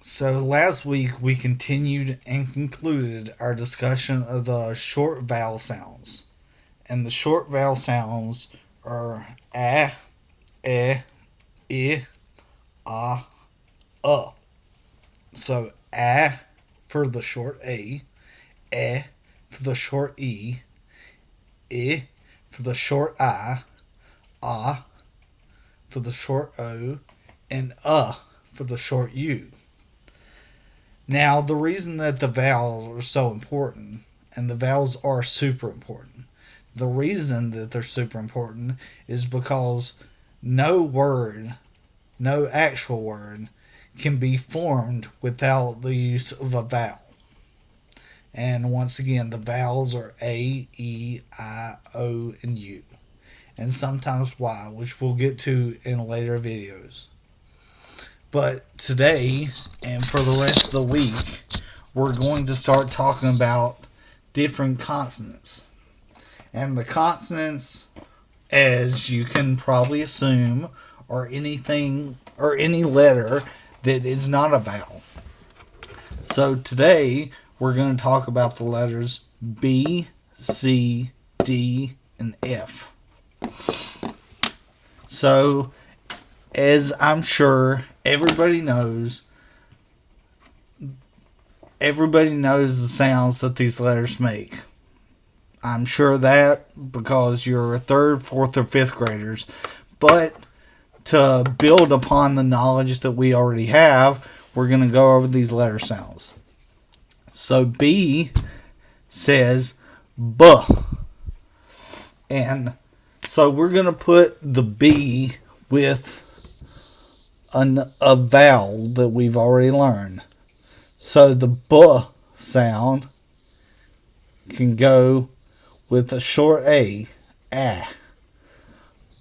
So last week we continued and concluded our discussion of the short vowel sounds. And the short vowel sounds are a, e, I, a, uh. So a for the short a, e for the short I for the short I, a for the short o, and for the short u. Now, the reason that the vowels are so important, and the vowels are super important, the reason that they're super important is because no word, no actual word, can be formed without the use of a vowel. And once again, the vowels are A, E, I, O, and U. And sometimes Y, which we'll get to in later videos. But today, and for the rest of the week, we're going to start talking about different consonants. And the consonants, as you can probably assume, are anything or any letter that is not a vowel. So today, we're going to talk about the letters B, C, D, and F. So, as I'm sure everybody knows the sounds that these letters make. I'm sure that because you're third, fourth, or fifth graders. But to build upon the knowledge that we already have, we're going to go over these letter sounds. So B says B. And so we're going to put the B with a vowel that we've already learned. So the B sound can go with a short A.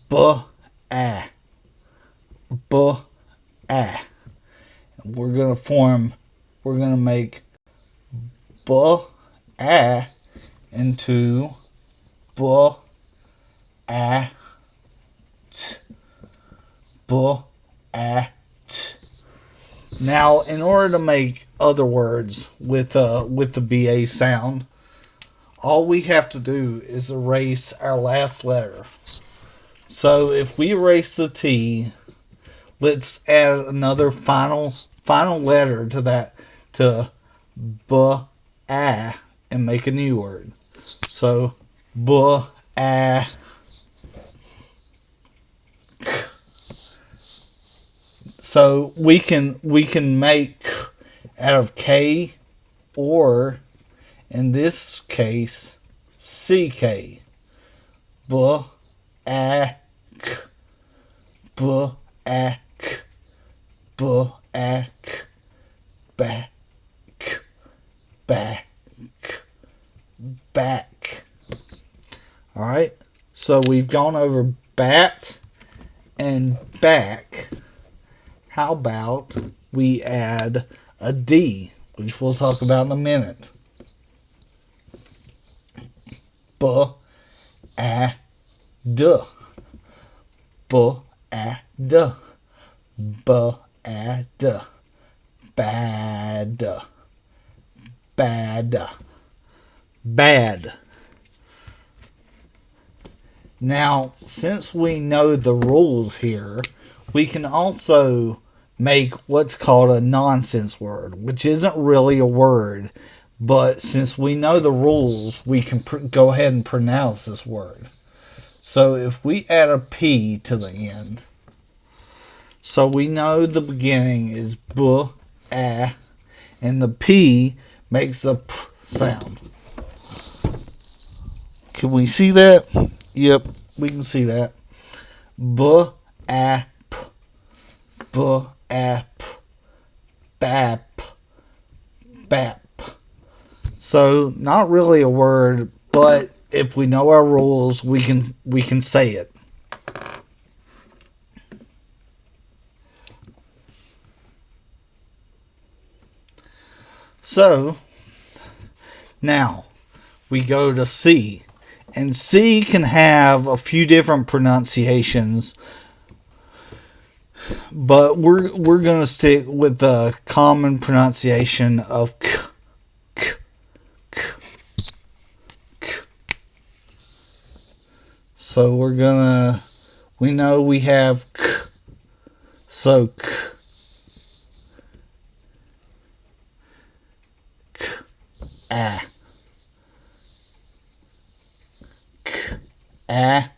B, A. B, A. We're going to make B, A into B, A, T. B, A, T. Now, in order to make other words with the BA sound, all we have to do is erase our last letter. So if we erase the T, let's add another final letter to that, to B, A, and make a new word. So B, A, so we can make out of K, or in this case CK. B, A, K. B, A, K. B, A, K. Back, back, back. Alright, so we've gone over bat and back. How about we add a D, which we'll talk about in a minute. B, A, D. B, A, D. B, A, D. Bad. Bad. Bad. Now, since we know the rules here, we can also make what's called a nonsense word, which isn't really a word, but since we know the rules, we can go ahead and pronounce this word. So if we add a P to the end, so we know the beginning is B, A, and the P makes a P sound. Can we see that? Yep, we can see that. B, A, P. B, A, P. Bap. Bap. So, not really a word, but if we know our rules, we can say it. So, now we go to C. And C can have a few different pronunciations but we're gonna stick with the common pronunciation of k, k, k, k. So we know we have k, so k, k, a, k, a,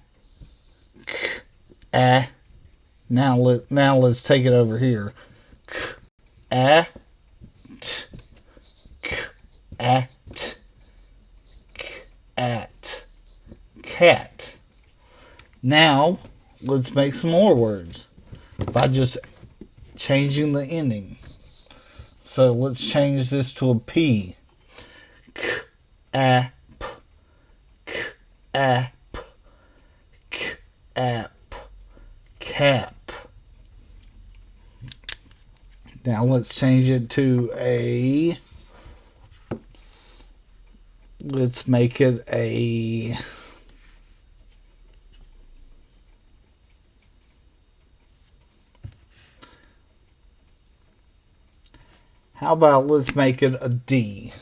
k, a. Now let's take it over here. K, a, t, k, at, k, at, cat. Now let's make some more words by just changing the ending. So let's change this to a P. K, a, p, k, a, p, k, a, p, cap. Now let's change it to a. Let's make it a. How about let's make it a D?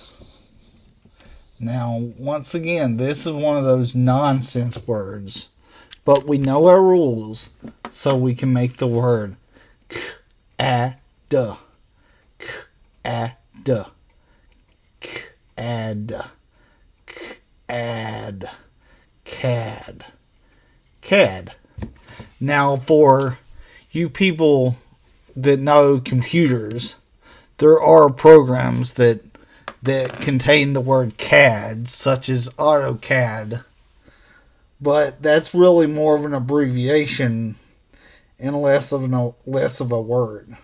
Now, once again, this is one of those nonsense words, but we know our rules, so we can make the word k-a-d, k-a-d, k-ad, k-ad, cad, cad. Now, for you people that know computers, there are programs that contain the word CAD, such as AutoCAD, but that's really more of an abbreviation and less of a word.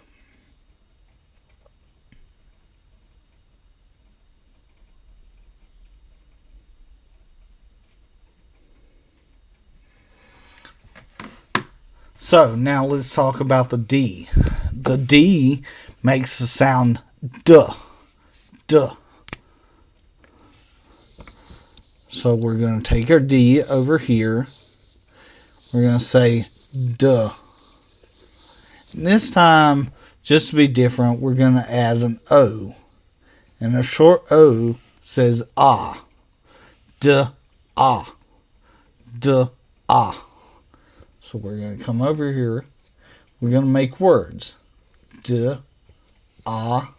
So now let's talk about the D. The D makes the sound duh, duh. So we're going to take our D over here. We're going to say duh. And this time, just to be different, we're going to add an O. And a short O says ah. Duh, ah. Duh, ah. So we're going to come over here. We're going to make words. Duh, ah,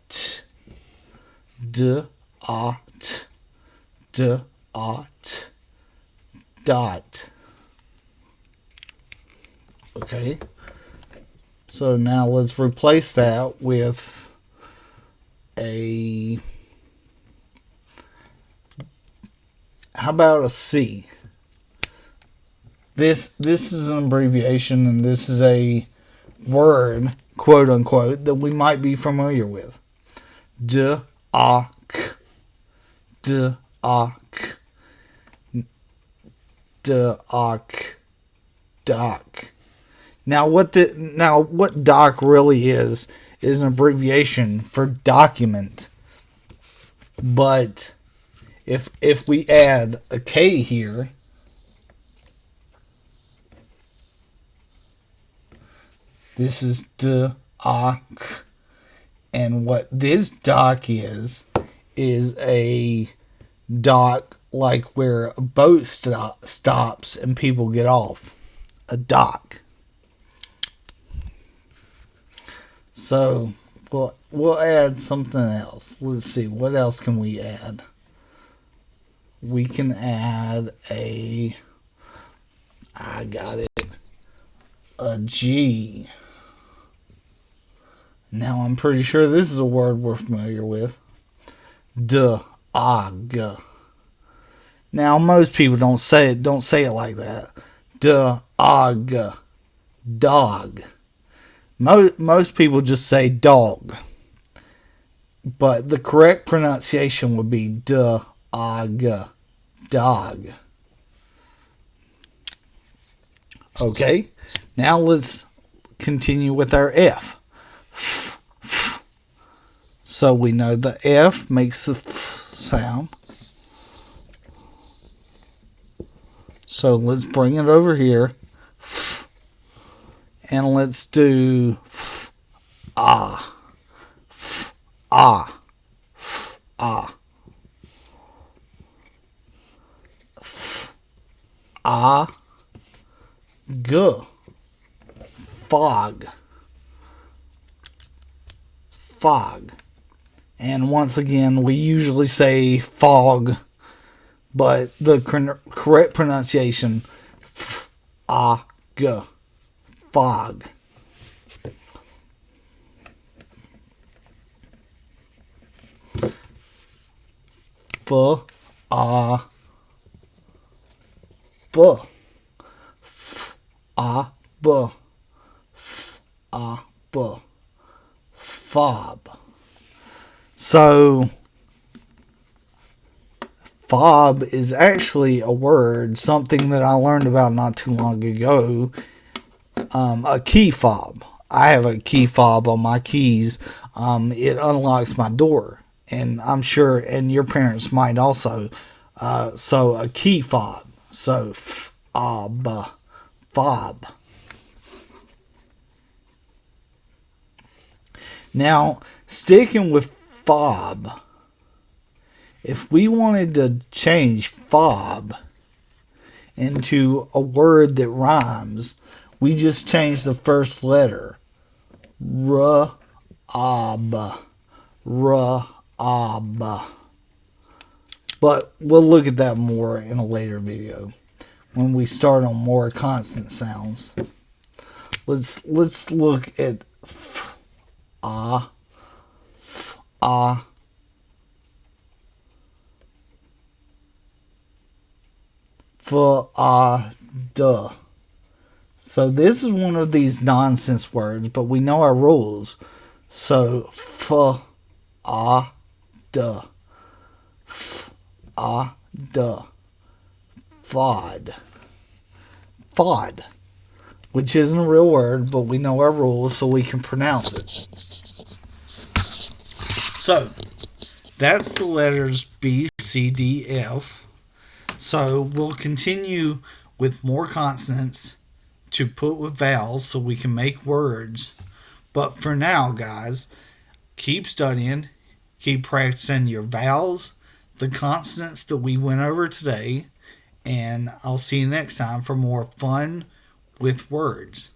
t. Duh, ah, t. Duh, ah, t. Dot. Okay. So now let's replace that with a. How about a C? This is an abbreviation, and this is a word, quote unquote, that we might be familiar with. D A K. D A K. D A K. Doc. Now what doc really is an abbreviation for document. But if we add a K here, this is doc, and what this dock is a dock like where a boat stops and people get off. A dock. So we'll add something else. Let's see, what else can we add? We can add a. I got it. A G. Now I'm pretty sure this is a word we're familiar with. Dog. Now most people don't say it like that. Dog. Dog. Most people just say dog. But the correct pronunciation would be dog. Dog. Okay. Now let's continue with our F. So we know the F makes the th sound. So let's bring it over here. And let's do f, ah, ah, ah, ah, g, fog, fog. And once again, we usually say fog, but the correct pronunciation, f, ah, g, fog. F, ah, b, f, ah, b, f, ah, b, fob. So, fob is actually a word, something that I learned about not too long ago. A key fob. I have a key fob on my keys. It unlocks my door, and I'm sure, and your parents might also. So a key fob. So fob, fob. Now, sticking with fob, if we wanted to change fob into a word that rhymes, we just change the first letter. R-ab. R-ab. But we'll look at that more in a later video when we start on more consonant sounds. Let's look at f, ah, f, ah, f, ah, duh. So this is one of these nonsense words, but we know our rules. So f, ah, duh, f, ah, duh, fod, fod, which isn't a real word, but we know our rules, so we can pronounce it. So that's the letters B, C, D, F. So we'll continue with more consonants to put with vowels so we can make words. But for now, guys, keep studying, keep practicing your vowels, the consonants that we went over today, and I'll see you next time for more fun with words.